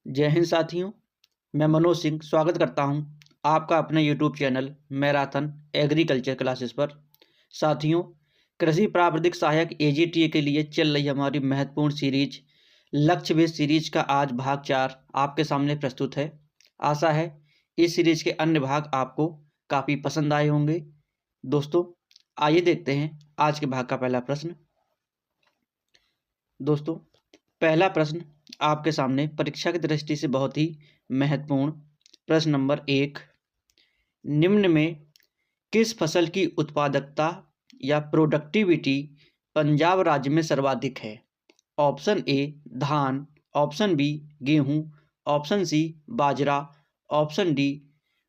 जय हिंद साथियों। मैं मनोज सिंह स्वागत करता हूं आपका अपने YouTube channel marathon agriculture classes पर। साथियों, कृषि प्राविधिक सहायक एजीटीए के लिए चल रही हमारी महत्वपूर्ण सीरीज लक्ष्य बेस्ड सीरीज का आज भाग 4 आपके सामने प्रस्तुत है। आशा है इस सीरीज के अन्य भाग आपको काफ़ी पसंद आए होंगे। दोस्तों, आइए देखते हैं आज के भाग का पहला प्रश्न। दोस्तों, पहला प्रश्न आपके सामने परीक्षा की दृष्टि से बहुत ही महत्वपूर्ण प्रश्न नंबर 1। निम्न में किस फसल की उत्पादकता या प्रोडक्टिविटी पंजाब राज्य में सर्वाधिक है? ऑप्शन ए धान, ऑप्शन बी गेहूं, ऑप्शन सी बाजरा, ऑप्शन डी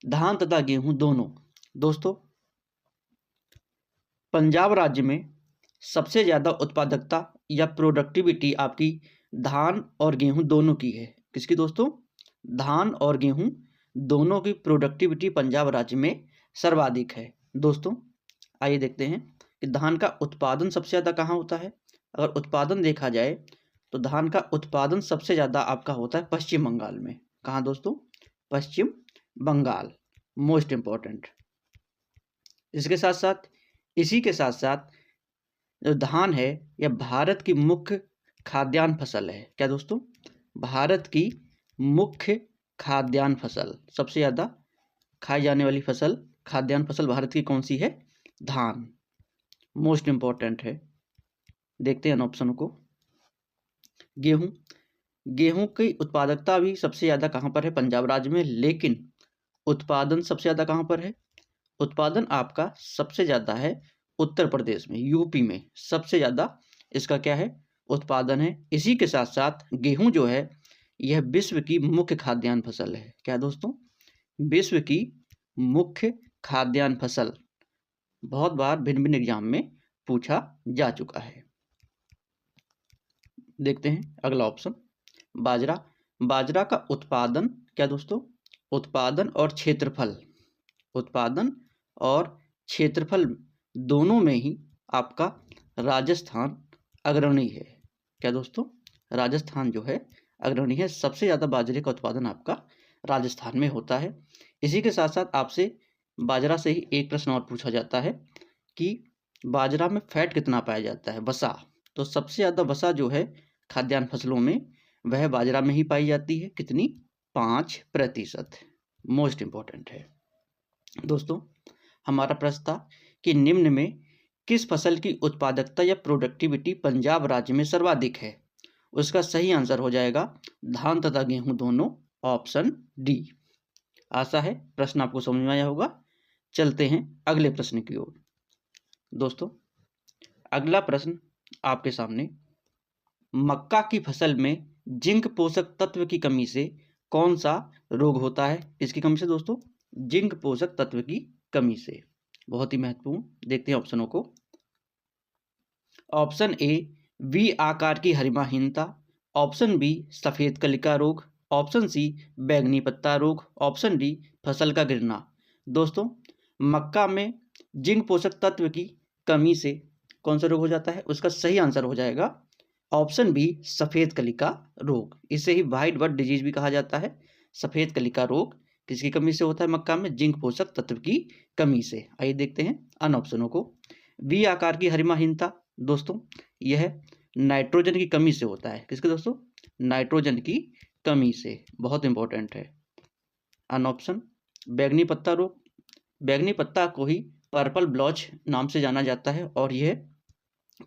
धान तथा गेहूं दोनों। दोस्तों, पंजाब राज्य में सबसे ज़्यादा उत्पादकता या प्रोडक्टिविटी आपकी धान और गेहूं दोनों की है। किसकी दोस्तों? धान और गेहूं दोनों की प्रोडक्टिविटी पंजाब राज्य में सर्वाधिक है। दोस्तों, आइए देखते हैं कि धान का उत्पादन सबसे ज़्यादा कहाँ होता है। अगर उत्पादन देखा जाए तो धान का उत्पादन सबसे ज़्यादा आपका होता है पश्चिम बंगाल में। कहाँ दोस्तों? पश्चिम बंगाल, मोस्ट इम्पॉर्टेंट। इसके साथ साथ इसी के साथ साथ जो धान है यह भारत की मुख्य खाद्यान्न फसल है। क्या दोस्तों? भारत की मुख्य खाद्यान्न फसल, सबसे ज़्यादा खाई जाने वाली फसल, खाद्यान्न फसल भारत की कौन सी है? धान, मोस्ट इम्पॉर्टेंट है। देखते हैं ऑप्शन को। गेहूं, गेहूं की उत्पादकता भी सबसे ज़्यादा कहाँ पर है? पंजाब राज्य में। लेकिन उत्पादन सबसे ज़्यादा कहाँ पर है? उत्पादन आपका सबसे ज़्यादा है उत्तर प्रदेश में, यूपी में सबसे ज़्यादा इसका क्या है? उत्पादन है। इसी के साथ साथ गेहूं जो है यह विश्व की मुख्य खाद्यान्न फसल है। क्या दोस्तों? विश्व की मुख्य खाद्यान्न फसल। बहुत बार भिन्न भिन्न एग्जाम में पूछा जा चुका है। देखते हैं अगला ऑप्शन, बाजरा। बाजरा का उत्पादन क्या दोस्तों? उत्पादन और क्षेत्रफल, उत्पादन और क्षेत्रफल दोनों में ही आपका राजस्थान अग्रणी है। क्या दोस्तों? राजस्थान जो है अग्रणी है। सबसे ज़्यादा बाजरे का उत्पादन आपका राजस्थान में होता है। इसी के साथ साथ आपसे बाजरा से ही एक प्रश्न और पूछा जाता है कि बाजरा में फैट कितना पाया जाता है? वसा। तो सबसे ज़्यादा वसा जो है खाद्यान्न फसलों में वह बाजरा में ही पाई जाती है। कितनी? 5%। मोस्ट इम्पॉर्टेंट है। दोस्तों, हमारा प्रश्न था कि निम्न में किस फसल की उत्पादकता या प्रोडक्टिविटी पंजाब राज्य में सर्वाधिक है? उसका सही आंसर हो जाएगा धान तथा गेहूं दोनों, ऑप्शन डी। आशा है प्रश्न आपको समझ में आया होगा। चलते हैं अगले प्रश्न की ओर। दोस्तों, अगला प्रश्न आपके सामने, मक्का की फसल में जिंक पोषक तत्व की कमी से कौन सा रोग होता है? इसकी कमी से दोस्तों? जिंक पोषक तत्व की कमी से। बहुत ही महत्वपूर्ण। देखते हैं ऑप्शनों को। ऑप्शन ए वी आकार की हरिमाहीनता, ऑप्शन बी सफेद कलिका रोग, ऑप्शन सी बैंगनी पत्ता रोग, ऑप्शन डी फसल का गिरना। दोस्तों, मक्का में जिंक पोषक तत्व की कमी से कौन सा रोग हो जाता है? उसका सही आंसर हो जाएगा ऑप्शन बी सफेद कलिका रोग। इसे ही व्हाइट बर्ड डिजीज भी कहा जाता है। सफेद कलिका रोग किसकी कमी से होता है मक्का में? जिंक पोषक तत्व की कमी से। आइए देखते हैं अन्य ऑप्शनों को। वी आकार की हरिमाहीनता, दोस्तों यह नाइट्रोजन की कमी से होता है। किसके दोस्तों? नाइट्रोजन की कमी से। बहुत इंपॉर्टेंट है। अन्य ऑप्शन, बैंगनी पत्ता रोग। बैंगनी पत्ता को ही पर्पल ब्लॉच नाम से जाना जाता है और यह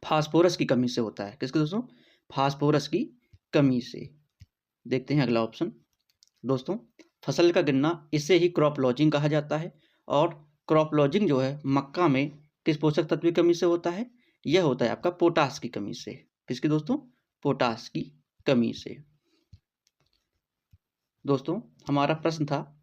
फास्फोरस की कमी से होता है। किसके दोस्तों? फास्फोरस की कमी से। देखते हैं अगला ऑप्शन। दोस्तों, फसल का गिरना, इसे ही क्रॉप लॉजिंग कहा जाता है। और क्रॉप लॉजिंग जो है मक्का में किस पोषक तत्व की कमी से होता है? यह होता है आपका पोटास की कमी से। किसकी दोस्तों? पोटास की कमी से। दोस्तों, हमारा प्रश्न था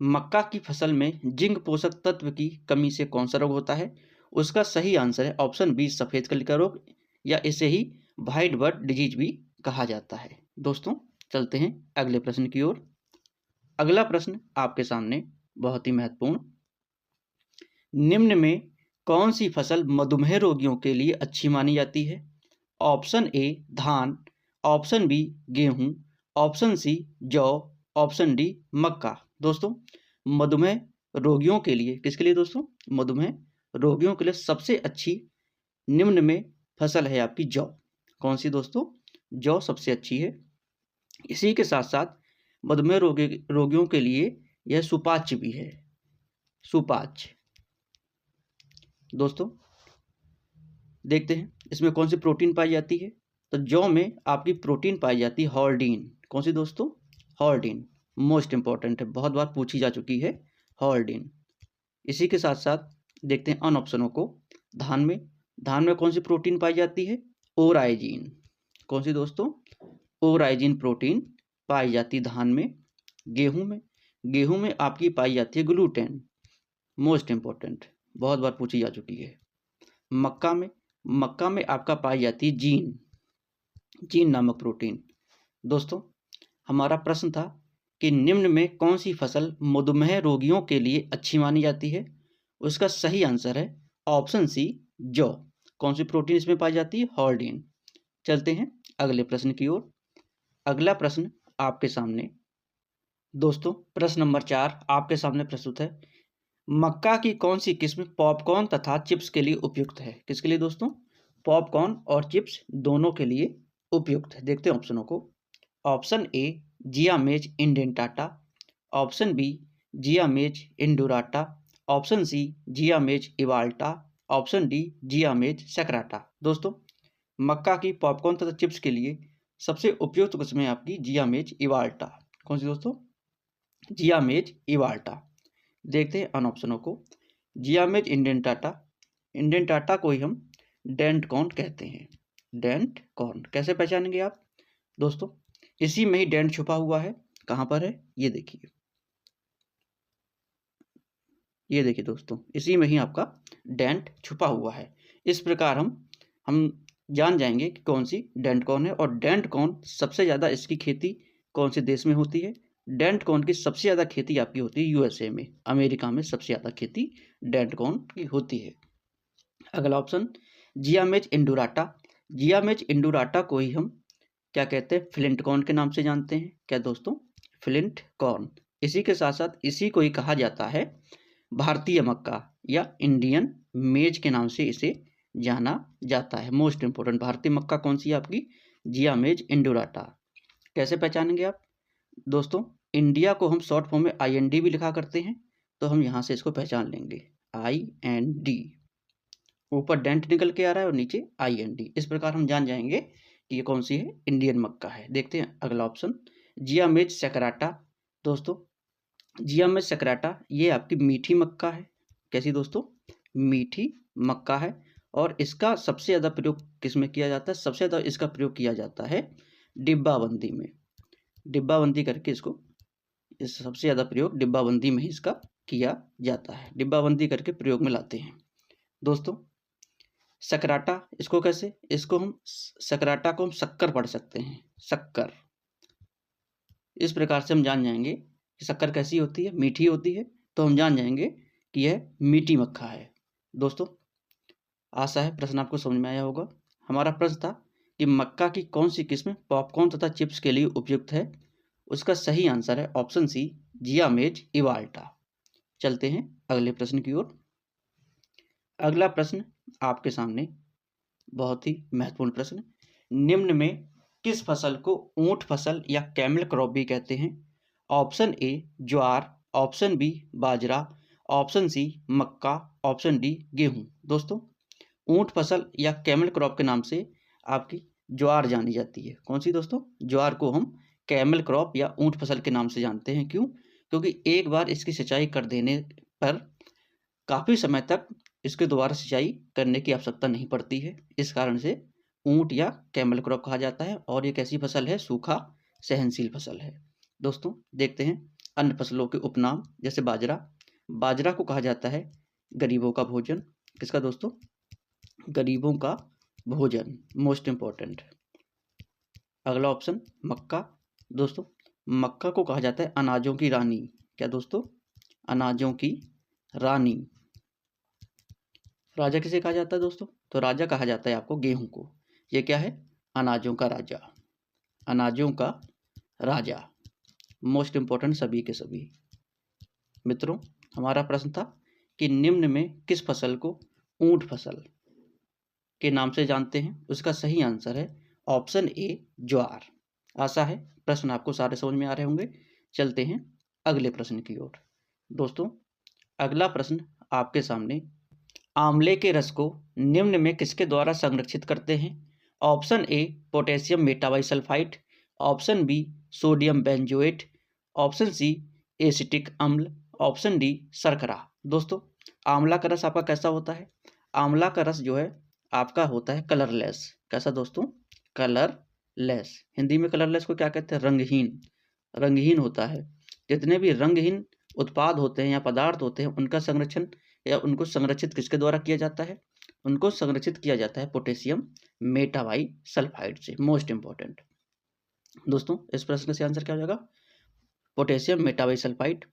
मक्का की फसल में जिंक पोषक तत्व की कमी से कौन सा रोग होता है? उसका सही आंसर है ऑप्शन बी सफेद कलिका रोग, या इसे ही व्हाइट बर्ड डिजीज भी कहा जाता है। दोस्तों, चलते हैं अगले प्रश्न की ओर। अगला प्रश्न आपके सामने बहुत ही महत्वपूर्ण, निम्न में कौन सी फसल मधुमेह रोगियों के लिए अच्छी मानी जाती है? ऑप्शन ए धान, ऑप्शन बी गेहूं, ऑप्शन सी जौ, ऑप्शन डी मक्का। दोस्तों मधुमेह रोगियों के लिए, किसके लिए दोस्तों? मधुमेह रोगियों के लिए सबसे अच्छी निम्न में फसल है आपकी जौ। कौन सी दोस्तों? जौ सबसे अच्छी है। इसी के साथ साथ मधुमेह रोगियों के लिए यह सुपाच्य भी है, सुपाच्य। दोस्तों देखते हैं इसमें कौन सी प्रोटीन पाई जाती है। तो जौ में आपकी प्रोटीन पाई जाती है हॉर्डीन। कौन सी दोस्तों? हॉर्डीन, मोस्ट इंपॉर्टेंट है, बहुत बार पूछी जा चुकी है हॉर्डीन। इसी के साथ साथ देखते हैं अन ऑप्शनों को। धान में कौन सी प्रोटीन पाई जाती है? ओराइजीन। कौन सी दोस्तों? ओराइजीन प्रोटीन पाई जाती है धान में। गेहूं में आपकी पाई जाती है ग्लूटेन, मोस्ट इंपॉर्टेंट, बहुत बार पूछी जा चुकी है। मक्का में आपका पाई जाती है जीन नामक प्रोटीन। दोस्तों हमारा प्रश्न था कि निम्न में कौन सी फसल मधुमेह रोगियों के लिए अच्छी मानी जाती है? उसका सही आंसर है ऑप्शन सी जौ। कौन सी प्रोटीन इसमें पाई जाती है? हॉर्डीन। चलते हैं अगले प्रश्न की ओर। अगला प्रश्न आपके सामने दोस्तों, प्रश्न नंबर 4 आपके सामने प्रस्तुत है। मक्का की कौन सी किस्म पॉपकॉर्न तथा चिप्स के लिए उपयुक्त है? किसके लिए दोस्तों? पॉपकॉर्न और चिप्स दोनों के लिए उपयुक्त है। देखते हैं ऑप्शनों को। ऑप्शन ए जियामेज इंडेंटाटा, ऑप्शन बी जियामेज इंडोराटा, ऑप्शन सी जियामेज इवाल्टा, ऑप्शन डी जियामेज सेक्राटा। दोस्तों मक्का की पॉपकॉर्न तथा चिप्स के लिए सबसे उपयुक्त किस्म है आपकी जियामेज इवाल्टा। कौन सी दोस्तों? जियामेज इवाल्टा। देखते हैं अन ऑप्शनों को। जियामेज इंडेंटाटा को ही हम डेंट कॉर्न कहते हैं। डेंट कॉर्न कैसे पहचानेंगे आप? दोस्तों इसी में ही डेंट छुपा हुआ है। कहां पर है? ये देखिए, ये देखिए दोस्तों, इसी में ही आपका डेंट छुपा हुआ है। इस प्रकार हम जान जाएंगे कि कौन सी डेंट कॉर्न है। और डेंट कॉर्न सबसे ज़्यादा इसकी खेती कौन से देश में होती है? डेंट कॉर्न की सबसे ज़्यादा खेती आपकी होती है यूएसए में, अमेरिका में सबसे ज़्यादा खेती डेंट कॉर्न की होती है। अगला ऑप्शन जियामेज इंडोराटा। जियामेज इंडोराटा को ही हम क्या कहते हैं? फ्लिंट कॉर्न के नाम से जानते हैं। क्या दोस्तों? Flint corn. इसी के साथ साथ इसी को ही कहा जाता है भारतीय मक्का या इंडियन मेज के नाम से इसे जाना जाता है। मोस्ट इंपोर्टेंट, भारतीय मक्का कौन सी है आपकी? जियामेज इंडोराटा। कैसे पहचानेंगे आप? दोस्तों इंडिया को हम शॉर्ट फॉर्म में IND भी लिखा करते हैं, तो हम यहाँ से इसको पहचान लेंगे IND। ऊपर डेंट निकल के आ रहा है और नीचे IND। इस प्रकार हम जान जाएंगे कि ये कौन सी है? इंडियन मक्का है। देखते हैं अगला ऑप्शन जियामेज सेक्राटा। दोस्तों जियामेज सेक्राटा ये आपकी मीठी मक्का है। कैसी दोस्तों? मीठी मक्का है। और इसका सबसे ज़्यादा प्रयोग किस में किया जाता है? सबसे ज़्यादा इसका प्रयोग किया जाता है डिब्बाबंदी में। डिब्बाबंदी करके इसको, इस सबसे ज़्यादा प्रयोग डिब्बाबंदी में ही इसका किया जाता है। डिब्बाबंदी करके प्रयोग में लाते हैं। दोस्तों सकराटा, इसको कैसे? इसको हम सकराटा को हम शक्कर पढ़ सकते हैं, शक्कर। इस प्रकार से हम जान जाएंगे कि शक्कर कैसी होती है? मीठी होती है। तो हम जान जाएंगे कि यह मीठी मक्खा है। दोस्तों आशा है प्रश्न आपको समझ में आया होगा। हमारा प्रश्न था कि मक्का की कौन सी किस्म पॉपकॉर्न तथा चिप्स के लिए उपयुक्त है? उसका सही आंसर है ऑप्शन सी जियामेज इवाल्टा। चलते हैं अगले प्रश्न की ओर। अगला प्रश्न आपके सामने बहुत ही महत्वपूर्ण प्रश्न। निम्न में किस फसल को ऊंट फसल या कैमल क्रॉप भी कहते हैं? ऑप्शन ए ज्वार, ऑप्शन बी बाजरा, ऑप्शन सी मक्का, ऑप्शन डी गेहूं। दोस्तों ऊंट फसल या कैमल क्रॉप के नाम से आपकी ज्वार जानी जाती है। कौन सी दोस्तों? ज्वार को हम कैमल क्रॉप या ऊंट फसल के नाम से जानते हैं। क्यों? क्योंकि एक बार इसकी सिंचाई कर देने पर काफ़ी समय तक इसके दोबारा सिंचाई करने की आवश्यकता नहीं पड़ती है। इस कारण से ऊंट या कैमल क्रॉप कहा जाता है। और ये कैसी फसल है? सूखा सहनशील फसल है। दोस्तों देखते हैं अन्य फसलों के उपनाम। जैसे बाजरा को कहा जाता है गरीबों का भोजन। किसका दोस्तों? गरीबों का भोजन, मोस्ट इंपॉर्टेंट। अगला ऑप्शन मक्का। दोस्तों मक्का को कहा जाता है अनाजों की रानी। क्या दोस्तों? अनाजों की रानी। राजा किसे कहा जाता है दोस्तों? तो राजा कहा जाता है आपको गेहूं को। ये क्या है? अनाजों का राजा, अनाजों का राजा। मोस्ट इम्पोर्टेंट सभी के सभी। मित्रों, हमारा प्रश्न था कि निम्न में किस फसल को ऊंट फसल के नाम से जानते हैं। उसका सही आंसर है ऑप्शन ए, ज्वार। आशा है प्रश्न आपको सारे समझ में आ रहे होंगे। चलते हैं अगले प्रश्न की ओर। दोस्तों, अगला प्रश्न आपके सामने, आंवले के रस को निम्न में किसके द्वारा संरक्षित करते हैं। Option A, potassium metabisulphite. Option B, sodium benzoate. Option C, acetic अम्ल। ऑप्शन डी, शर्करा। दोस्तों, आंवला का रस आपका कैसा होता है। आंवला का रस जो है आपका होता है कलरलेस। कैसा दोस्तों, कलरलेस। हिंदी में कलरलेस को क्या कहते हैं, रंगहीन। रंगहीन होता है। जितने भी रंगहीन उत्पाद होते हैं या पदार्थ होते हैं उनका संरक्षण या उनको संरक्षित किसके द्वारा किया जाता है। उनको संरक्षित किया जाता है पोटेशियम मेटाबाइसल्फाइड से। मोस्ट इंपॉर्टेंट दोस्तों, इस प्रश्न का आंसर क्या हो जाएगा, पोटेशियम मेटाबाइसल्फाइड।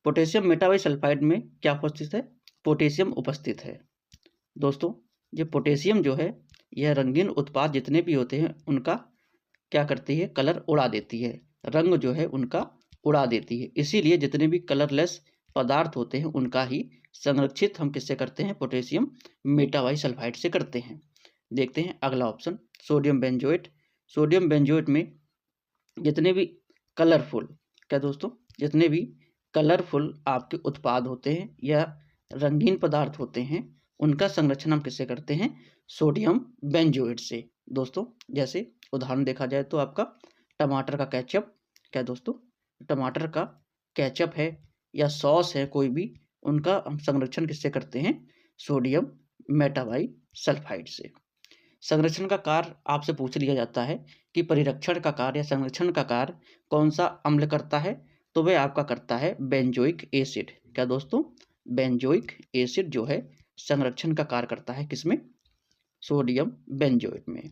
पोटेशियम मेटाबाइसल्फाइड में क्या उपस्थित है, पोटेशियम उपस्थित है। दोस्तों, ये पोटेशियम जो है यह रंगीन उत्पाद जितने भी होते हैं उनका क्या करती है, कलर उड़ा देती है, रंग जो है उनका उड़ा देती है। इसीलिए जितने भी कलरलेस पदार्थ होते हैं उनका ही संरक्षित हम किससे करते हैं, पोटेशियम मेटाबाइसल्फाइड से करते हैं। देखते हैं अगला option, sodium benzoate. Sodium benzoate में जितने भी कलरफुल, क्या दोस्तों, जितने भी कलरफुल आपके उत्पाद होते हैं या रंगीन पदार्थ होते हैं उनका संरक्षण हम किससे करते हैं, सोडियम बेंजोएट से। दोस्तों, जैसे उदाहरण देखा जाए तो आपका टमाटर का केचप, क्या दोस्तों, टमाटर का केचप है या सॉस है कोई भी, उनका हम संरक्षण किससे करते हैं, सोडियम मेटाबाइसल्फाइड से। संरक्षण का कार्य आपसे पूछ लिया जाता है कि परिरक्षण का कार्य या संरक्षण का कार्य कौन सा अम्ल करता है, तो वह आपका करता है बेंजोइक एसिड। क्या दोस्तों, बेंजोइक एसिड जो है संरक्षण का कार्य करता है किसमें, सोडियम बेंजोएट में।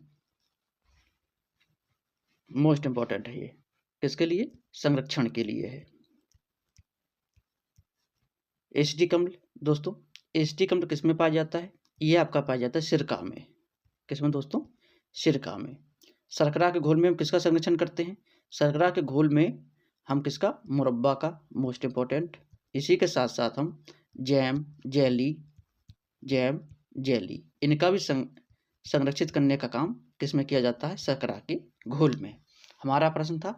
मोस्ट इंपॉर्टेंट है ये, किसके लिए, संरक्षण के लिए है। एसिटिक अम्ल, दोस्तों एसिटिक अम्ल किसमें पाया जाता है, ये आपका पाया जाता है सिरका में। किसमें दोस्तों, सिरका में। शर्करा के घोल में हम किसका संरक्षण करते हैं, शर्करा के घोल में हम किसका, मुरब्बा का। Most important. इसी के साथ साथ हम जैम जेली इनका भी संरक्षित करने का काम किसमें किया जाता है, शर्करा के घोल में। हमारा प्रश्न था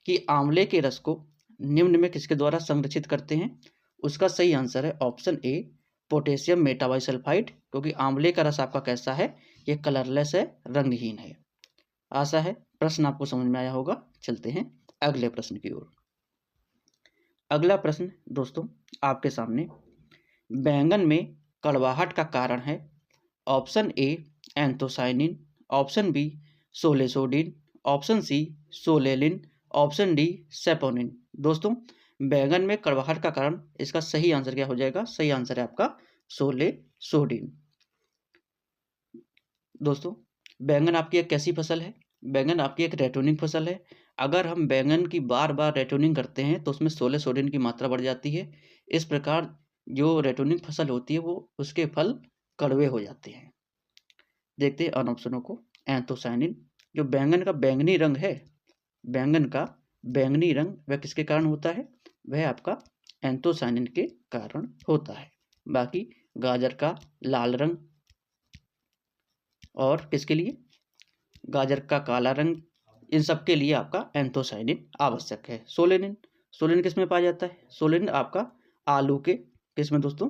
कि आंवले के रस को निम्न में किसके द्वारा संरक्षित करते हैं। उसका सही आंसर है ऑप्शन ए, पोटेशियम मेटाबाइसल्फाइड, क्योंकि आंवले का रस आपका कैसा है, ये कलरलेस है, रंगहीन है। आशा है प्रश्न आपको समझ में आया होगा। चलते हैं अगले प्रश्न की ओर। अगला प्रश्न दोस्तों आपके सामने, बैंगन में कड़वाहट का कारण है। Option A, anthocyanin. Option B, solasodine. Option C, solanine. Option D, saponin. दोस्तों, बैंगन में कड़वाहट का कारण, इसका सही आंसर क्या हो जाएगा, सही आंसर है आपका सोलेसोडिन। दोस्तों, बैंगन आपकी एक कैसी फसल है, बैंगन आपकी एक रेटोनिंग फसल है। अगर हम बैंगन की बार बार रेटोनिंग करते हैं तो उसमें सोलेसोडिन की मात्रा बढ़ जाती है। इस प्रकार जो रेटोनिंग फसल होती है वो उसके फल कड़वे हो जाते हैं। देखते हैं अन ऑप्शनों को। एंथोसाइनिन, जो बैंगन का बैंगनी रंग है, बैंगन का बैंगनी रंग वह किसके कारण होता है, वह आपका एंथोसाइनिन के कारण होता है। बाकी गाजर का लाल रंग और किसके लिए, गाजर का काला रंग, इन सब के लिए आपका एंथोसाइनिन आवश्यक है। सोलेनिन, सोलेनिन किस में पाया जाता है, सोलेनिन आपका आलू के किसमें दोस्तों,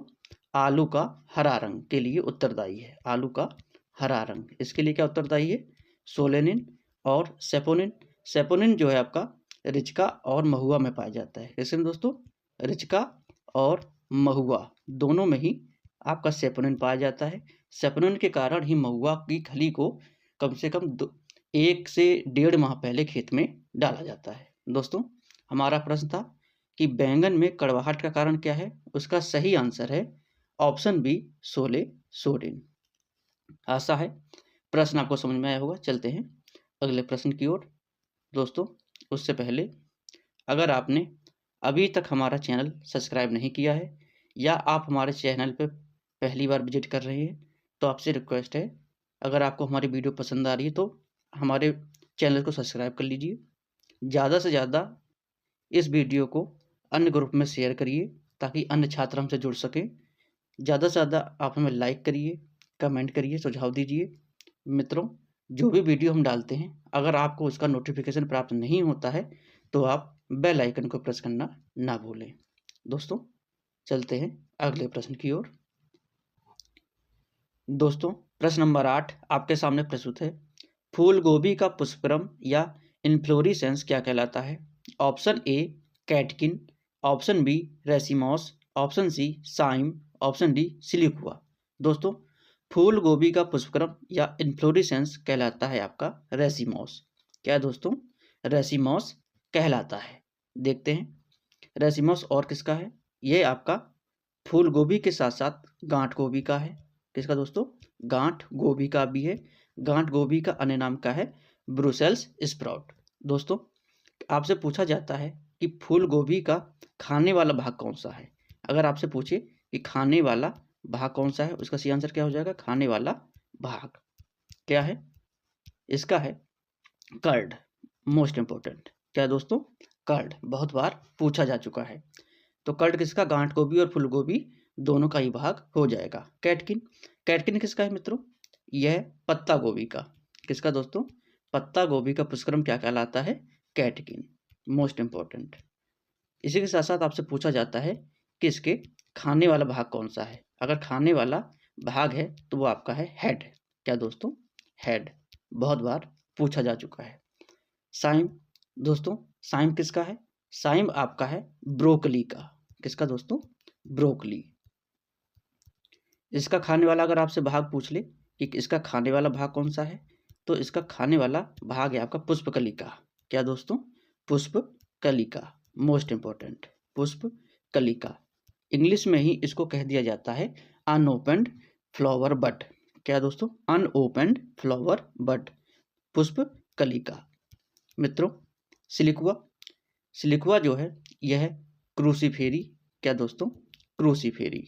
आलू का हरा रंग के लिए उत्तरदायी है। आलू का हरा रंग, इसके लिए क्या उत्तरदायी है, सोलेनिन। और सेपोनिन, सेपोनिन जो है आपका रिचका और महुआ में पाया जाता है। इसमें दोस्तों रिचका और महुआ दोनों में ही आपका सेपोनिन पाया जाता है। सेपोनिन के कारण ही महुआ की खली को कम से कम 1 से 1.5 माह पहले खेत में डाला जाता है। दोस्तों, हमारा प्रश्न था कि बैंगन में कड़वाहट का कारण क्या है, उसका सही आंसर है ऑप्शन बी, सोलेसोडिन। आशा है प्रश्न आपको समझ में आया होगा। चलते हैं अगले प्रश्न की ओर। दोस्तों, उससे पहले अगर आपने अभी तक हमारा चैनल सब्सक्राइब नहीं किया है या आप हमारे चैनल पर पहली बार विजिट कर रहे हैं तो आपसे रिक्वेस्ट है, अगर आपको हमारी वीडियो पसंद आ रही है तो हमारे चैनल को सब्सक्राइब कर लीजिए ज़्यादा से ज़्यादा इस वीडियो को अन्य ग्रुप में शेयर करिए ताकि अन्य छात्र हमसे जुड़ सकें। ज़्यादा से ज़्यादा आप हमें लाइक करिए, कमेंट करिए, सुझाव दीजिए। मित्रों, जो भी वीडियो हम डालते हैं अगर आपको उसका नोटिफिकेशन प्राप्त नहीं होता है तो आप बेल आइकन को प्रेस करना ना भूलें। दोस्तों, चलते हैं अगले प्रश्न की ओर। दोस्तों, प्रश्न नंबर 8 आपके सामने प्रस्तुत है। फूल गोभी का पुष्पक्रम या इन्फ्लोरेसेंस क्या कहलाता है? Option A catkin, option B racemose, option C cyme, option D siliqua. दोस्तों, फूल गोभी का पुष्पक्रम या इन्फ्लोरेसेंस कहलाता है आपका रेसिमॉस। क्या है दोस्तों? रेसिमॉस कहलाता है। देखते हैं रेसिमॉस और किसका है। ये आपका फूल गोभी के साथ साथ गांठ गोभी का है। किसका दोस्तों? गांठ गोभी का भी है। गांठ गोभी का अन्य नाम का है ब्रुसेल्स स्प्राउट। दोस्तों, आपसे पूछा जाता है कि फूल गोभी का खाने वाला भाग कौन सा है। अगर आपसे पूछे कि खाने वाला भाग कौन सा है, उसका सही आंसर क्या हो जाएगा? खाने वाला भाग क्या है? इसका है कर्ड। मोस्ट इंपॉर्टेंट क्या है दोस्तों? कर्ड। बहुत बार पूछा जा चुका है। तो कर्ड किसका? गांठ गोभी और फूल गोभी दोनों का ही भाग हो जाएगा। कैटकिन, कैटकिन किसका है मित्रों? यह पत्ता गोभी का। किसका दोस्तों? पत्ता गोभी का पुष्पक्रम क्या कहलाता है? कैटकिन। Most important. इसी के साथ साथ आपसे पूछा जाता है कि इसके खाने वाला भाग कौन सा है। अगर खाने वाला भाग है तो वो आपका है हेड। क्या दोस्तों? हेड। बहुत बार पूछा जा चुका है। साइम, दोस्तों साइम किसका है? साइम आपका है ब्रोकली का। किसका दोस्तों? ब्रोकली। इसका खाने वाला अगर आपसे भाग पूछ ले कि इसका खाने वाला भाग कौन सा है, तो इसका खाने वाला भाग है आपका पुष्पकलिका। क्या दोस्तों? पुष्पकलिका। मोस्ट इंपॉर्टेंट, पुष्पकलिका। इंग्लिश में ही इसको कह दिया जाता है अनओपन्ड फ्लावर बड। क्या दोस्तों? Unopened flower bud, पुष्पकलिका। मित्रों, सिलिकुआ, सिलिकुआ जो है यह है क्रूसीफेरी। क्या दोस्तों? क्रूसीफेरी।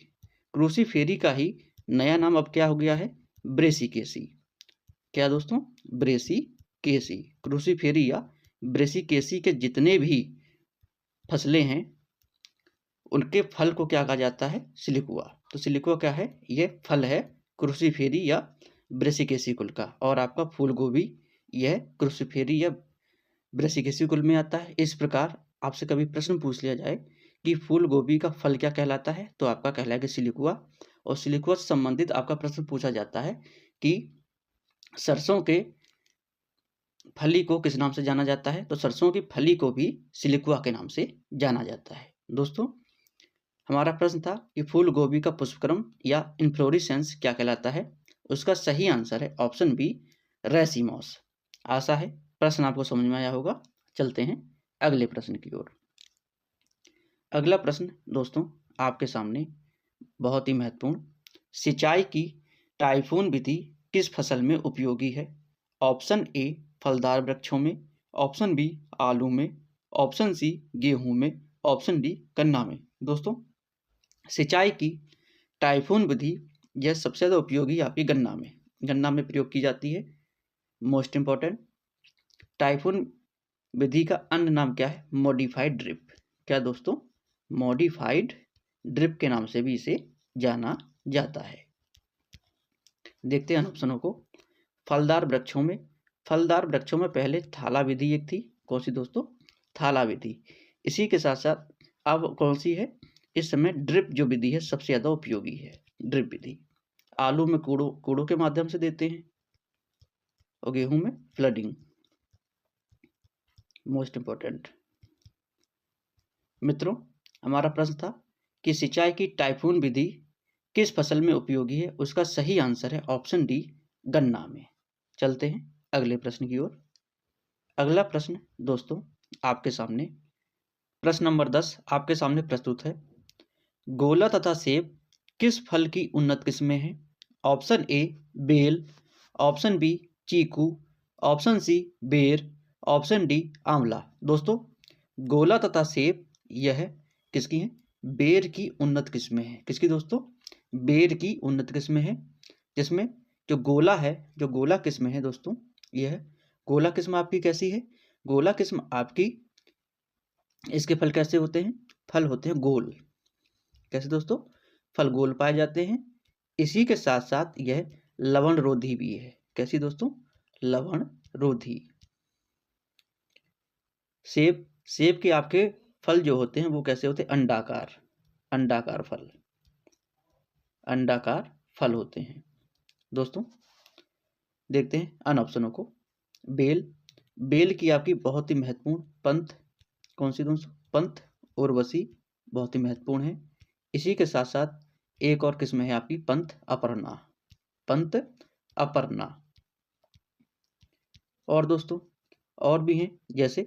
क्रूसीफेरी का ही नया नाम अब क्या हो गया है? ब्रेसिकेसी। क्या दोस्तों? ब्रेसिकेसी। क्रूसीफेरी या ब्रेसिकेसी के जितने भी फसलें हैं उनके फल को क्या कहा जाता है? सिलिकुआ। तो सिलिकुआ क्या है? ये फल है क्रूसीफेरी या ब्रेसिकेसी कुल का। और आपका फूल गोभी यह क्रूसीफेरी या ब्रेसिकेसी कुल में आता है। इस प्रकार आपसे कभी प्रश्न पूछ लिया जाए कि फूल गोभी का फल क्या कहलाता है, तो आपका कहलाएगा सिलिकुआ। और सिलिकुआ से संबंधित आपका प्रश्न पूछा जाता है कि सरसों के फली को किस नाम से जाना जाता है, तो सरसों की फली को भी सिलिकुआ के नाम से जाना जाता है। दोस्तों, हमारा प्रश्न था कि फूल गोभी का पुष्पक्रम या इन्फ्लोरेसेंस क्या कहलाता है। उसका सही आंसर है ऑप्शन बी रेसिमॉस। आशा है प्रश्न आपको समझ में आया होगा। चलते हैं अगले प्रश्न की ओर। अगला प्रश्न दोस्तों आपके सामने बहुत ही महत्वपूर्ण। सिंचाई की टाइफून विधि किस फसल में उपयोगी है? ऑप्शन ए फलदार वृक्षों में, ऑप्शन बी आलू में, ऑप्शन सी गेहूं में, ऑप्शन डी गन्ना में। दोस्तों, सिंचाई की टाइफून विधि यह सबसे ज़्यादा उपयोगी आपकी गन्ना में प्रयोग की जाती है। मोस्ट इंपॉर्टेंट, टाइफून विधि का अन्य नाम क्या है? Modified drip. क्या दोस्तों? मॉडिफाइड ड्रिप के नाम से भी इसे जाना जाता है। देखते हैं ऑप्शनों को। फलदार वृक्षों में, फलदार वृक्षों में पहले थाला विधि एक थी। कौन सी दोस्तों? थाला विधि। इसी के साथ साथ अब कौन सी है? इस समय ड्रिप जो विधि है सबसे ज़्यादा उपयोगी है, ड्रिप विधि। आलू में कूड़ों के माध्यम से देते हैं और गेहूं में फ्लडिंग। Most important. मित्रों, हमारा प्रश्न था कि सिंचाई की टाइफून विधि किस फसल में उपयोगी है। उसका सही आंसर है ऑप्शन डी गन्ना में। चलते हैं अगले प्रश्न की ओर। अगला प्रश्न दोस्तों आपके सामने प्रश्न नंबर 10 आपके सामने प्रस्तुत है। गोला तथा सेब किस फल की उन्नत किस्में हैं? ऑप्शन ए बेल, ऑप्शन बी चीकू, ऑप्शन सी बेर, ऑप्शन डी आंवला। दोस्तों, गोला तथा सेब यह किसकी है? बेर की उन्नत किस्में हैं। किसकी दोस्तों? बेर की उन्नत किस्में हैं। जिसमें जो गोला किस्म है दोस्तों, यह गोला किस्म आपकी कैसी है? गोला किस्म आपकी, इसके फल कैसे होते हैं? फल होते हैं गोल। कैसे दोस्तों? फल गोल पाए जाते हैं। इसी के साथ साथ यह लवण रोधी भी है। कैसी दोस्तों? लवण रोधी। सेब के आपके फल जो होते हैं वो कैसे होते हैं? अंडाकार। अंडाकार फल, अंडाकार फल होते हैं। दोस्तों देखते हैं अन ऑप्शनों को। बेल, बेल की आपकी बहुत ही महत्वपूर्ण पंथ कौन सी दोस्तों? पंथ उर्वशी, बहुत ही महत्वपूर्ण है। इसी के साथ साथ एक और किस्म है आपकी पंथ अपर्णा। पंथ अपर्णा। और दोस्तों और भी हैं, जैसे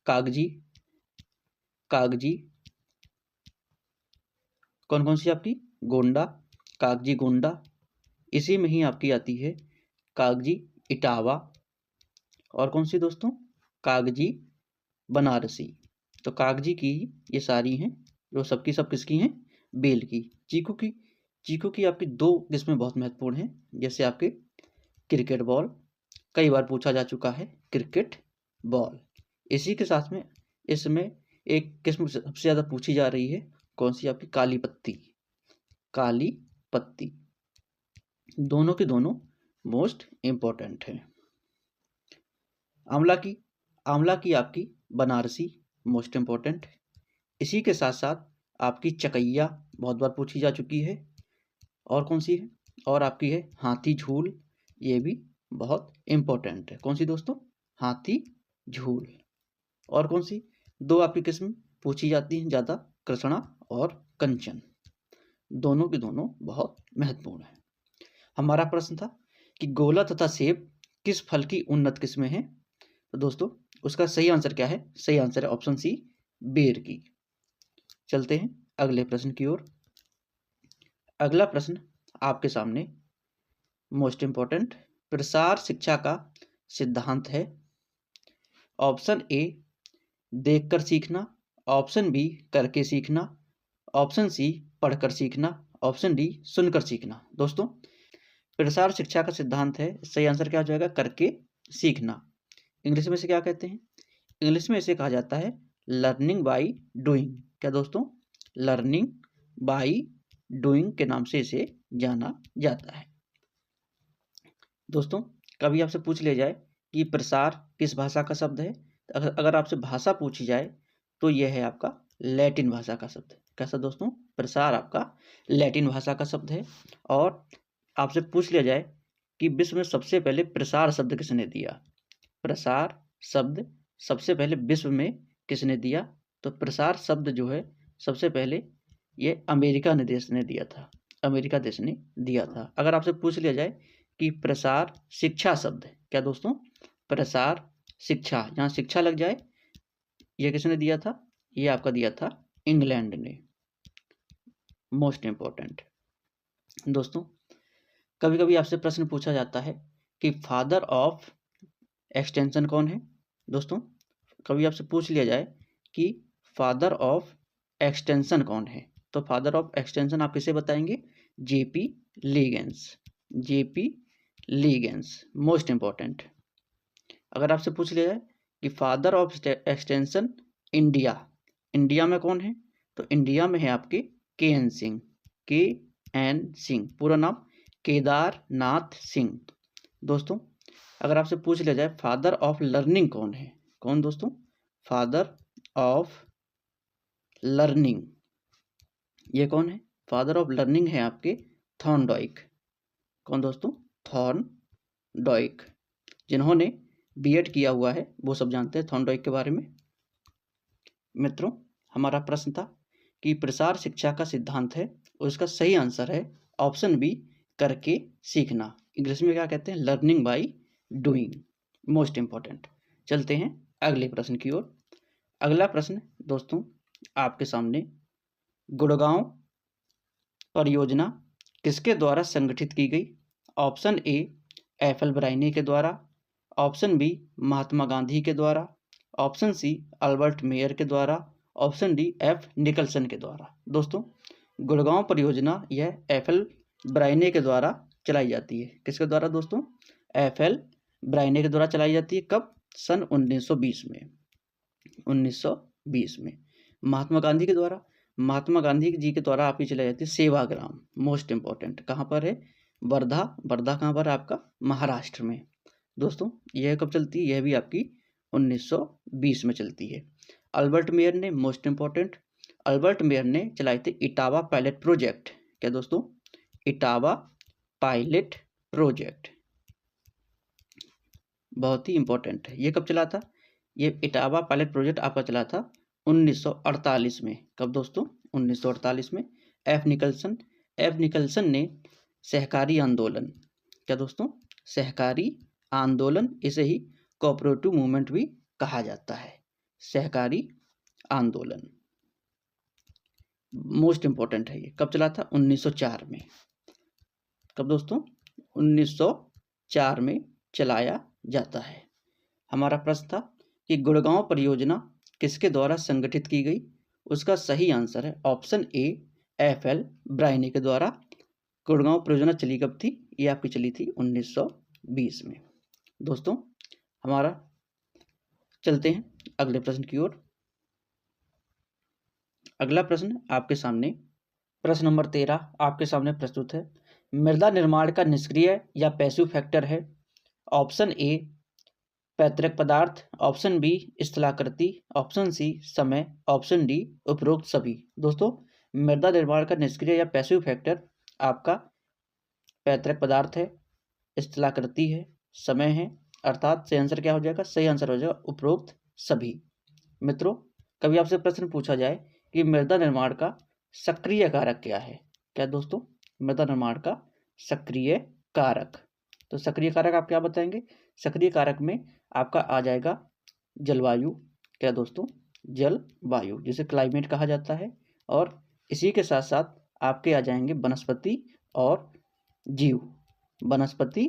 कागजी, कागजी कौन कौन सी आपकी? गोंडा, कागजी गोंडा। इसी में ही आपकी आती है कागजी इटावा। और कौन सी दोस्तों? कागजी बनारसी। तो कागजी की ये सारी हैं, जो सबकी सब किसकी हैं? बेल की। चीकू की, चीकू की आपकी दो किस्में बहुत महत्वपूर्ण हैं, जैसे आपके क्रिकेट बॉल, कई बार पूछा जा चुका है क्रिकेट बॉल। इसी के साथ में इसमें एक किस्म सबसे ज़्यादा पूछी जा रही है, कौन सी? आपकी काली पत्ती। काली पत्ती। दोनों के दोनों मोस्ट इम्पोर्टेंट है। आंवला की, आंवला की आपकी बनारसी मोस्ट इम्पोर्टेंट। इसी के साथ साथ आपकी चकैया बहुत बार पूछी जा चुकी है। और कौन सी है? और आपकी है हाथी झूल, ये भी बहुत इम्पोर्टेंट है। कौन सी दोस्तों? हाथी झूल। और कौन सी दो आपकी किस्म पूछी जाती हैं ज़्यादा? कृष्णा और कंचन। दोनों के दोनों बहुत महत्वपूर्ण है। हमारा प्रश्न था कि गोला तथा सेब किस फल की उन्नत किस्में हैं? तो दोस्तों उसका सही आंसर क्या है? सही आंसर है ऑप्शन सी, बेर की। चलते हैं अगले प्रश्न की ओर। अगला प्रश्न आपके सामने मोस्ट इंपॉर्टेंट, प्रसार शिक्षा का सिद्धांत है। ऑप्शन ए देखकर सीखना, ऑप्शन बी करके सीखना, ऑप्शन सी पढ़कर सीखना, ऑप्शन डी सुनकर सीखना। दोस्तों प्रसार शिक्षा का सिद्धांत है, सही आंसर क्या हो जाएगा? करके सीखना। इंग्लिश में से क्या कहते हैं? इंग्लिश में इसे कहा जाता है लर्निंग बाय डूइंग। क्या दोस्तों? लर्निंग बाय डूइंग के नाम से इसे जाना जाता है। दोस्तों कभी आपसे पूछ लिया जाए कि प्रसार किस भाषा का शब्द है, अगर आपसे भाषा पूछी जाए तो यह है आपका लैटिन भाषा का शब्द। कैसा दोस्तों? प्रसार आपका लैटिन भाषा का शब्द है। और आपसे पूछ लिया जाए कि विश्व में सबसे पहले प्रसार शब्द किसने दिया? प्रसार शब्द सबसे पहले विश्व में किसने दिया? तो प्रसार शब्द जो है सबसे पहले ये अमेरिका ने देश ने दिया था। अमेरिका देश ने दिया था। अगर आपसे पूछ लिया जाए कि प्रसार शिक्षा शब्द, क्या दोस्तों? प्रसार शिक्षा, जहाँ शिक्षा लग जाए, ये किसने दिया था? ये आपका दिया था इंग्लैंड ने। Most important. दोस्तों कभी कभी आपसे प्रश्न पूछा जाता है कि फादर ऑफ एक्सटेंशन कौन है? दोस्तों कभी आपसे पूछ लिया जाए कि फादर ऑफ एक्सटेंशन कौन है, तो फादर ऑफ एक्सटेंशन आप किसे बताएंगे? JP Leagans. JP Leagans most important. अगर आपसे पूछ लिया जाए कि father of extension India, India में कौन है? तो इंडिया में है आपके के एन सिंह। के एन सिंह, पूरा नाम केदारनाथ सिंह। दोस्तों अगर आपसे पूछ लिया जाए फादर ऑफ लर्निंग कौन है? कौन दोस्तों? फादर ऑफ लर्निंग ये कौन है? फादर ऑफ लर्निंग है आपके थॉर्नडाइक। कौन दोस्तों? थॉर्नडाइक। जिन्होंने बीएड किया हुआ है वो सब जानते हैं थॉर्नडाइक के बारे में। मित्रों हमारा प्रश्न था कि प्रसार शिक्षा का सिद्धांत है, और इसका सही आंसर है ऑप्शन बी, करके सीखना। इंग्लिश में क्या कहते हैं? Learning by doing. Most important. चलते हैं अगले प्रश्न की ओर। अगला प्रश्न दोस्तों आपके सामने, गुड़गांव परियोजना किसके द्वारा संगठित की गई? ऑप्शन ए एफएल ब्राइनी के द्वारा, ऑप्शन बी महात्मा गांधी के द्वारा, ऑप्शन सी अल्बर्ट मेयर के द्वारा, ऑप्शन डी एफ निकलसन के द्वारा। दोस्तों गुड़गांव परियोजना यह एफएल ब्राइने के द्वारा चलाई जाती है। किसके द्वारा दोस्तों? एफएल ब्राइने के द्वारा चलाई जाती है। कब? सन 1920 में। 1920 में महात्मा गांधी जी के द्वारा आपकी चलाई जाती है सेवाग्राम, मोस्ट इंपॉर्टेंट। कहाँ पर है? वर्धा। वर्धा कहाँ पर है आपका? महाराष्ट्र में। दोस्तों यह कब चलती है? यह भी आपकी 1920 में चलती है। अल्बर्ट मेयर ने, मोस्ट इंपॉर्टेंट, अल्बर्ट मेयर ने चलाई थी इटावा पायलट प्रोजेक्ट। क्या दोस्तों? इटावा पायलट प्रोजेक्ट, बहुत ही इंपॉर्टेंट है। ये कब चला था? ये इटावा पायलट प्रोजेक्ट आपका चला था 1948 में। कब दोस्तों? 1948 में। एफ निकलसन ने सहकारी आंदोलन, क्या दोस्तों? सहकारी आंदोलन, इसे ही कोऑपरेटिव मूवमेंट भी कहा जाता है। सहकारी आंदोलन मोस्ट इंपॉर्टेंट है। ये कब चला था? 1904 में। कब दोस्तों? 1904 में चलाया जाता है। हमारा प्रश्न था कि गुड़गांव परियोजना किसके द्वारा संगठित की गई? उसका सही आंसर है ऑप्शन ए, FL ब्रायनी के द्वारा। गुड़गांव परियोजना चली कब थी? ये आपकी चली थी 1920 में। दोस्तों हमारा चलते हैं अगले प्रश्न की ओर। अगला प्रश्न आपके सामने, प्रश्न नंबर 13 आपके सामने प्रस्तुत है। मृदा निर्माण का निष्क्रिय या पैसिव फैक्टर है? ऑप्शन ए पैतृक पदार्थ, ऑप्शन बी स्थलाकृति, ऑप्शन सी समय, ऑप्शन डी उपरोक्त सभी। दोस्तों मृदा निर्माण का निष्क्रिय या पैसिव फैक्टर आपका पैतृक पदार्थ है, स्थलाकृति है, समय है, अर्थात सही आंसर क्या हो जाएगा? सही आंसर हो जाएगा उपरोक्त सभी। मित्रों कभी आपसे प्रश्न पूछा जाए कि मृदा निर्माण का सक्रिय कारक क्या है? क्या दोस्तों? मृदा निर्माण का सक्रिय कारक, तो सक्रिय कारक आप क्या बताएंगे? सक्रिय कारक में आपका आ जाएगा जलवायु। क्या दोस्तों? जलवायु, जिसे क्लाइमेट कहा जाता है। और इसी के साथ साथ आपके आ जाएंगे वनस्पति और जीव। वनस्पति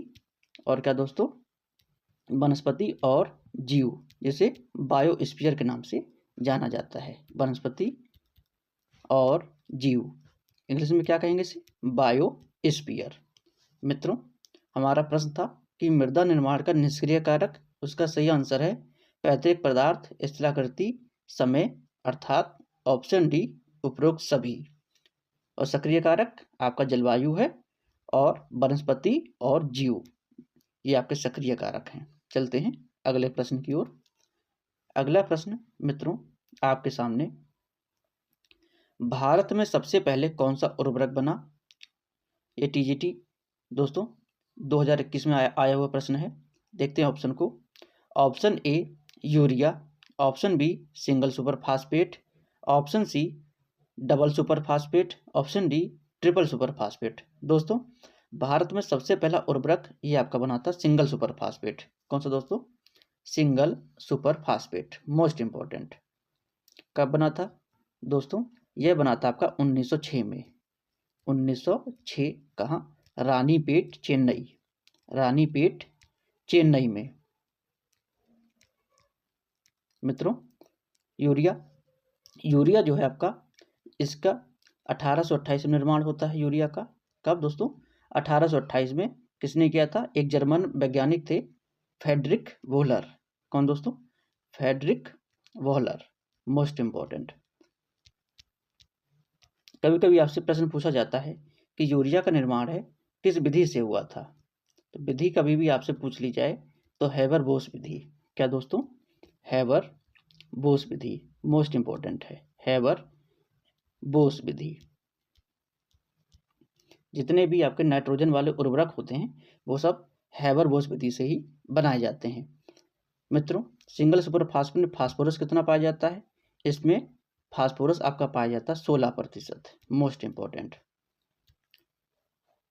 और क्या दोस्तों? वनस्पति और जीव, जिसे बायोस्फीयर के नाम से जाना जाता है। वनस्पति और जीव, इंग्लिश में क्या कहेंगे इसे? बायोस्फीयर। मित्रों हमारा प्रश्न था कि मृदा निर्माण का निष्क्रिय कारक, उसका सही आंसर है पैतृक पदार्थ, स्थलाकृति, समय, अर्थात ऑप्शन डी उपरोक्त सभी। और सक्रिय कारक आपका जलवायु है और वनस्पति और जीव, ये आपके सक्रिय कारक हैं। चलते हैं अगले प्रश्न की ओर। अगला प्रश्न मित्रों आपके सामने, भारत में सबसे पहले कौन सा उर्वरक बना? ये TGT दोस्तों 2021 में आया हुआ प्रश्न है। देखते हैं ऑप्शन को। Option A urea, option B single super phosphate, option C double super phosphate, option D triple super phosphate. दोस्तों भारत में सबसे पहला उर्वरक ये आपका बना था सिंगल सुपर फास्फेट। कौन सा दोस्तों? Single super phosphate, most important. कब बना था दोस्तों? यह बना था आपका 1906 में। 1906 कहाँ? रानीपेट चेन्नई, रानीपेट चेन्नई में। मित्रों यूरिया जो है आपका, इसका 1828 में निर्माण होता है यूरिया का। कब दोस्तों? 1828 में। किसने किया था? एक जर्मन वैज्ञानिक थे, फ्रेडरिक वोहलर। कौन दोस्तों? Friedrich Wohler, most important. कभी कभी आपसे प्रश्न पूछा जाता है कि यूरिया का निर्माण है किस विधि से हुआ था? तो विधि कभी भी आपसे पूछ ली जाए तो हेबर बोस विधि। क्या दोस्तों? हेबर बोस विधि, मोस्ट इंपॉर्टेंट है, हेबर बोस विधि। जितने भी आपके नाइट्रोजन वाले उर्वरक होते हैं वो सब हेबर बोस विधि से ही बनाए जाते हैं। मित्रों सिंगल सुपर फास्फेट में फास्फोरस कितना पाया जाता है? इसमें फास्फोरस आपका पाया जाता है 16%, most important.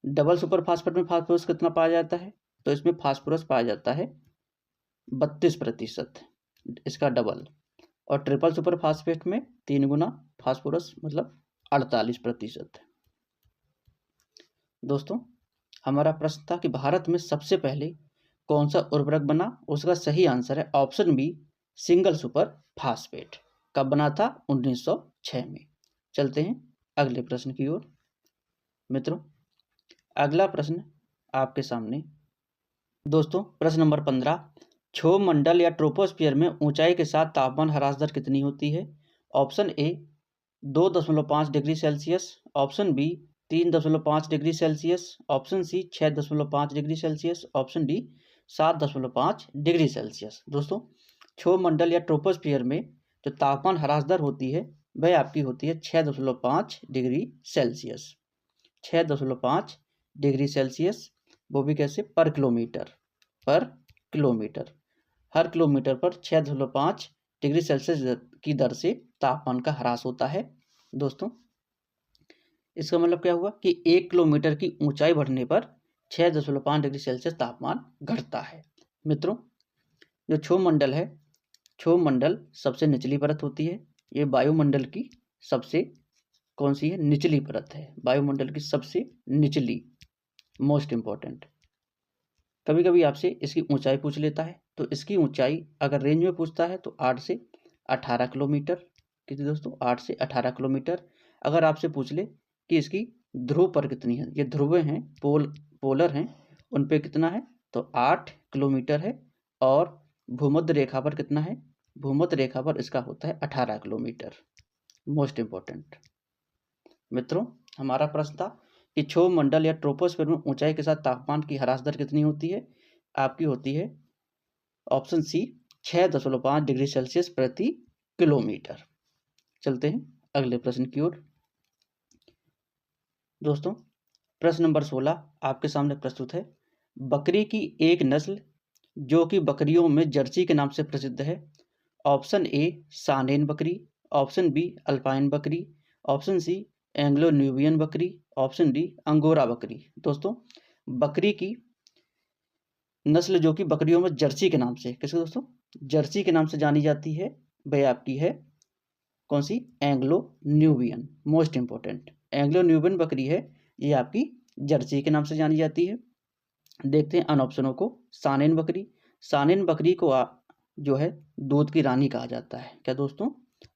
Double super phosphate में फास्फोरस कितना पाया जाता है? तो इसमें फास्फोरस पाया जाता है 32%, इसका डबल। और ट्रिपल सुपर फास्फेट में 3 गुना फास्फोरस, मतलब 48%। दोस्तों हमारा प्रश्न था कि भारत में सबसे पहले कौन सा उर्वरक बना? उसका सही आंसर है option B single super phosphate. कब बना था? 1906 में। चलते हैं अगले प्रश्न की ओर। मित्रों अगला प्रश्न आपके सामने दोस्तों, प्रश्न नंबर 15 क्षोभ मंडल या ट्रोपोस्फियर में ऊंचाई के साथ तापमान ह्रास दर कितनी होती है? Option A 2.5 degree Celsius, option B 3.5 degree Celsius, option C 6.5 degree Celsius, option D 7.5 degree Celsius. दोस्तों, क्षोभ मंडल या ट्रोपोस्फियर में जो तापमान ह्रास दर होती है वह आपकी होती है 6.5 डिग्री सेल्सियस। 6.5 डिग्री सेल्सियस, वो भी कैसे? पर किलोमीटर। हर किलोमीटर पर 6.5 डिग्री सेल्सियस की दर से तापमान का ह्रास होता है। दोस्तों, इसका मतलब क्या हुआ कि 1 किलोमीटर की ऊंचाई बढ़ने पर 6.5 डिग्री सेल्सियस तापमान घटता है। मित्रों, जो क्षोभ मंडल है, क्षोभ मंडल सबसे निचली परत होती है। ये वायुमंडल की सबसे कौन सी है? निचली परत है। वायुमंडल की सबसे निचली, मोस्ट इंपॉर्टेंट। कभी कभी आपसे इसकी ऊंचाई पूछ लेता है, तो इसकी ऊंचाई अगर रेंज में पूछता है तो 8 से 18 किलोमीटर। कितनी दोस्तों? 8 से 18 किलोमीटर। अगर आपसे पूछ ले कि इसकी ध्रुव पर कितनी है, ये ध्रुवें हैं, पोलर हैं, उन पे कितना है, तो 8 किलोमीटर है। और भूमध्य रेखा पर कितना है? भूमध्य रेखा पर इसका होता है 18 किलोमीटर। Most important. मित्रों, हमारा प्रश्न था कि क्षोभ मंडल या ट्रोपोस्फीयर में ऊंचाई के साथ तापमान की ह्रास दर कितनी होती है? आपकी होती है ऑप्शन सी 6.5 डिग्री सेल्सियस प्रति किलोमीटर। चलते हैं अगले प्रश्न की ओर। दोस्तों, प्रश्न नंबर 16 आपके सामने प्रस्तुत है। बकरी की एक नस्ल जो कि बकरियों में जर्सी के नाम से प्रसिद्ध है। ऑप्शन ए सानेन बकरी, ऑप्शन बी अल्पाइन बकरी, ऑप्शन सी एंग्लो न्यूबियन बकरी, ऑप्शन डी अंगोरा बकरी। दोस्तों, बकरी की नस्ल जो कि बकरियों में जर्सी के नाम से, किसके दोस्तों? जर्सी के नाम से जानी जाती है, वह आपकी है कौन सी? Anglo Nubian. Most important, Anglo Nubian बकरी है, ये आपकी जर्सी के नाम से जानी जाती है। देखते हैं अन ऑप्शनों को। सानेन बकरी, सानेन बकरी को जो है दूध की रानी कहा जाता है। क्या दोस्तों?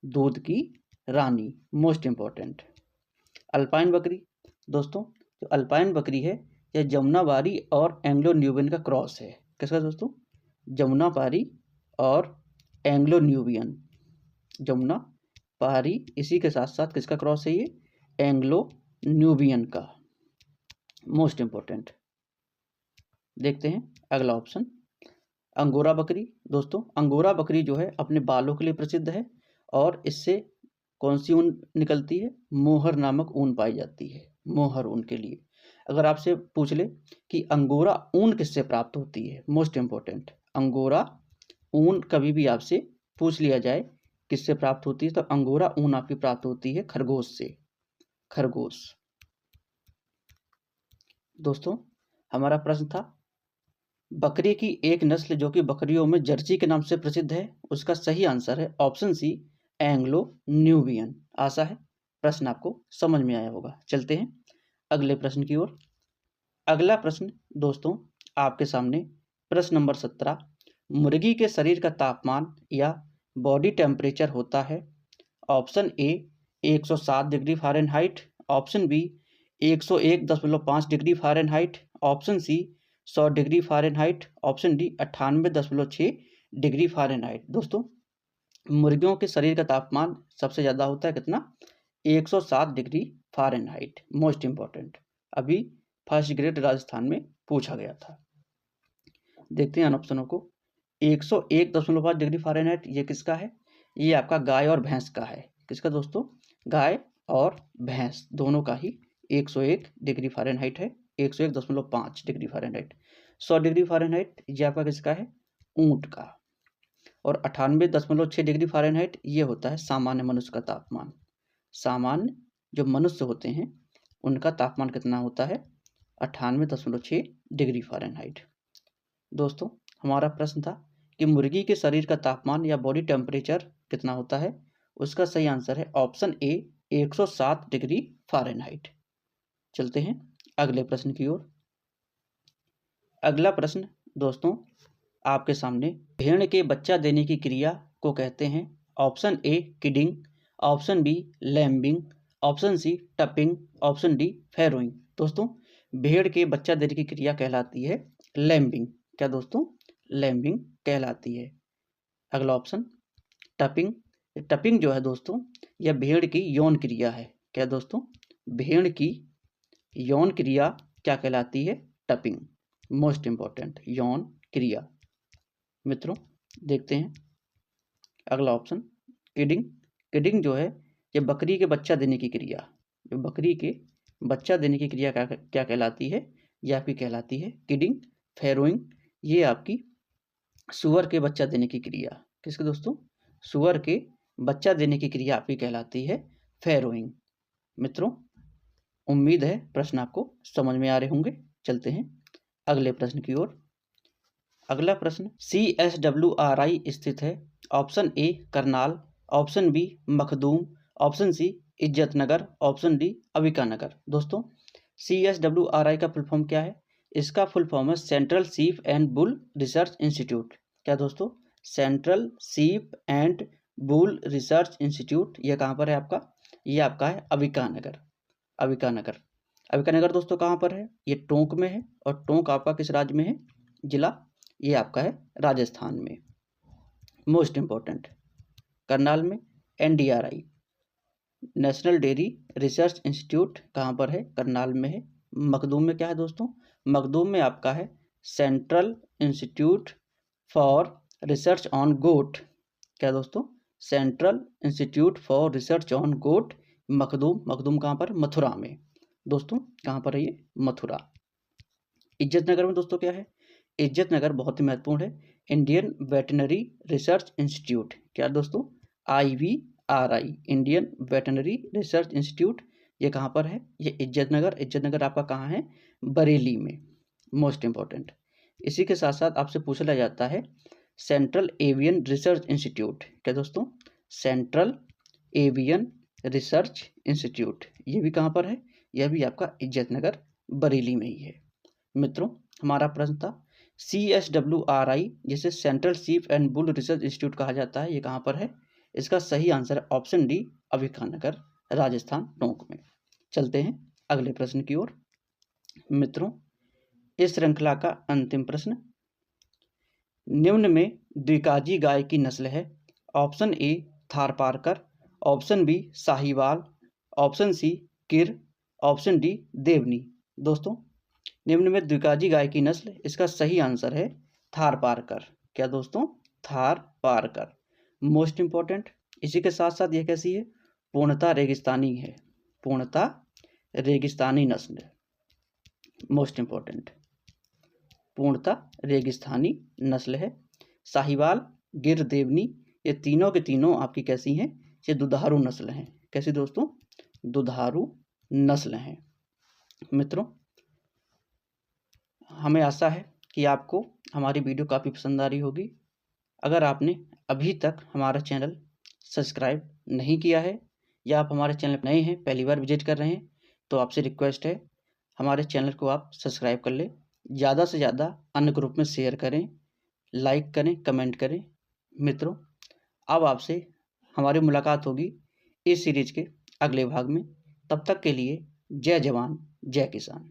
दूध की रानी। Most important. अल्पाइन बकरी, दोस्तों जो अल्पाइन बकरी है यह जमुनापारी और एंग्लो न्यूबियन का क्रॉस है। किसका दोस्तों? जमुनापारी और एंग्लो न्यूबियन। जमुनापारी, इसी के साथ साथ किसका क्रॉस है? ये एंग्लो न्यूबियन का। Most important. देखते हैं अगला ऑप्शन, अंगोरा बकरी। दोस्तों, अंगोरा बकरी जो है अपने बालों के लिए प्रसिद्ध है और इससे कौन सी ऊन निकलती है? मोहर नामक ऊन पाई जाती है, मोहर ऊन के लिए। अगर आपसे पूछ ले कि अंगोरा ऊन किससे प्राप्त होती है, मोस्ट इंपॉर्टेंट, अंगोरा ऊन कभी भी आपसे पूछ लिया जाए किससे प्राप्त होती है, तो अंगोरा ऊन आपकी प्राप्त होती है खरगोश से। खरगोश। दोस्तों, हमारा प्रश्न था बकरी की एक नस्ल जो कि बकरियों में जर्सी के नाम से प्रसिद्ध है, उसका सही आंसर है ऑप्शन सी एंग्लो न्यूबियन। आशा है प्रश्न आपको समझ में आया होगा। चलते हैं अगले प्रश्न की ओर। अगला प्रश्न दोस्तों आपके सामने प्रश्न नंबर 17। मुर्गी के शरीर का तापमान या बॉडी टेम्परेचर होता है। Option A 107 degree Fahrenheit, option B 101.5 degree Fahrenheit, option C 100 degree Fahrenheit, option D 98.6 degree Fahrenheit. दोस्तों, मुर्गियों के शरीर का तापमान सबसे ज़्यादा होता है कितना? 107 डिग्री फ़ारेनहाइट। मोस्ट इंपॉर्टेंट, अभी फर्स्ट ग्रेड राजस्थान में पूछा गया था। देखते हैं ऑप्शनों को। 101.5 डिग्री फ़ारेनहाइट ये किसका है? ये आपका गाय और भैंस का है। किसका दोस्तों? गाय और भैंस दोनों का ही 101 डिग्री फ़ारेनहाइट है। 101.5 डिग्री फ़ारेनहाइट। 100 डिग्री फ़ारेनहाइट ये आपका किसका है? ऊंट का। और 98.6 डिग्री फ़ारेनहाइट ये होता है सामान्य मनुष्य का तापमान। सामान्य जो मनुष्य होते हैं उनका तापमान कितना होता है? 98.6 डिग्री फ़ारेनहाइट। दोस्तों, हमारा प्रश्न था कि मुर्गी के शरीर का तापमान या बॉडी टेम्परेचर कितना होता है। उसका सही आंसर है ऑप्शन ए 107 डिग्री फ़ारेनहाइट। चलते हैं अगले प्रश्न की ओर। अगला प्रश्न दोस्तों आपके सामने, भेड़ के बच्चा देने की क्रिया को कहते हैं। Option A kidding, option B lambing, option C tupping, option D farrowing. दोस्तों, भेड़ के बच्चा देने की क्रिया कहलाती है लैम्बिंग। क्या दोस्तों? लैम्बिंग कहलाती है। अगला ऑप्शन टपिंग। टपिंग जो है दोस्तों यह भेड़ की यौन क्रिया है। क्या दोस्तों? भेड़ की यौन क्रिया क्या कहलाती है? टपिंग। मोस्ट इंपॉर्टेंट, यौन क्रिया। मित्रों देखते हैं अगला ऑप्शन किडिंग। किडिंग जो है ये बकरी के बच्चा देने की क्रिया, जो बकरी के बच्चा देने की क्रिया क्या कहलाती है? ये आपकी कहलाती है किडिंग। फैरोइंग ये आपकी सुअर के बच्चा देने की क्रिया। किसके दोस्तों? सुअर के बच्चा देने की क्रिया आपकी कहलाती है फैरोइंग। मित्रों उम्मीद है प्रश्न आपको समझ में आ रहे होंगे। चलते हैं अगले प्रश्न की ओर। अगला प्रश्न CSWRI स्थित है। Option A Karnal, option B Makhdoom, option C Izatnagar, option D Avikanagar. दोस्तों CSWRI का फुल फॉर्म क्या है? इसका फुल फॉर्म है central sheep and bull research institute. क्या दोस्तों? Central sheep and bull research institute. यह कहाँ पर है आपका? ये आपका है अबिकानगर। अबिकानगर। अबिकानगर दोस्तों कहाँ पर है? ये टोंक में है। और टोंक आपका किस राज्य में है? जिला ये आपका है राजस्थान में। मोस्ट इंपॉर्टेंट करनाल में NDRI national dairy research institute कहाँ पर है? करनाल में है। मखदूम में क्या है दोस्तों? मखदूम में आपका है central institute for research on goat. क्या दोस्तों? Central institute for research on goat Makhdoom. Makhdoom कहाँ पर? मथुरा में। दोस्तों कहाँ पर है ये? मथुरा। इज्जतनगर में दोस्तों क्या है? इज्जतनगर बहुत ही महत्वपूर्ण है, इंडियन वेटनरी रिसर्च इंस्टीट्यूट। क्या दोस्तों? IVRI Indian veterinary research institute. ये कहाँ पर है? ये इज्जतनगर। इज्जतनगर आपका कहाँ है? बरेली में। Most important. इसी के साथ साथ आपसे पूछा जाता है सेंट्रल एवियन रिसर्च इंस्टीट्यूट। क्या दोस्तों? सेंट्रल एवियन रिसर्च इंस्टीट्यूट ये भी कहाँ पर है? यह भी आपका इज्जतनगर बरेली में ही है। मित्रों हमारा प्रश्न था CSWRI जिसे central sheep and bull research institute कहा जाता है, ये कहाँ पर है? इसका सही आंसर है ऑप्शन डी अबिकानगर, राजस्थान टोंक में। चलते हैं अगले प्रश्न की ओर। मित्रों इस श्रृंखला का अंतिम प्रश्न, निम्न में द्विकाजी गाय की नस्ल है। Option A Tharparkar, option B Sahiwal, option C Gir, option D देवनी। दोस्तों निम्न में द्विकाजी गाय की नस्ल, इसका सही आंसर है थारपारकर। क्या दोस्तों? थारपारकर। Most important. इसी के साथ साथ यह कैसी है? पूर्णतः रेगिस्तानी है। पूर्णतः रेगिस्तानी नस्ल। मोस्ट इंपॉर्टेंट पूर्णतः रेगिस्तानी नस्ल है। साहिवाल, गिर, देवनी ये तीनों के तीनों आपकी कैसी हैं? ये दुधारू नस्ल हैं। कैसी दोस्तों? दुधारू नस्ल हैं। मित्रों हमें आशा है कि आपको हमारी वीडियो काफ़ी पसंद आ रही होगी। अगर आपने अभी तक हमारा चैनल सब्सक्राइब नहीं किया है या आप हमारे चैनल पर नए हैं, पहली बार विजिट कर रहे हैं, तो आपसे रिक्वेस्ट है हमारे चैनल को आप सब्सक्राइब कर लें। ज़्यादा से ज़्यादा अन्य ग्रुप में शेयर करें, लाइक करें, कमेंट करें। मित्रों अब आपसे हमारी मुलाकात होगी इस सीरीज के अगले भाग में। तब तक के लिए जय जवान जय किसान।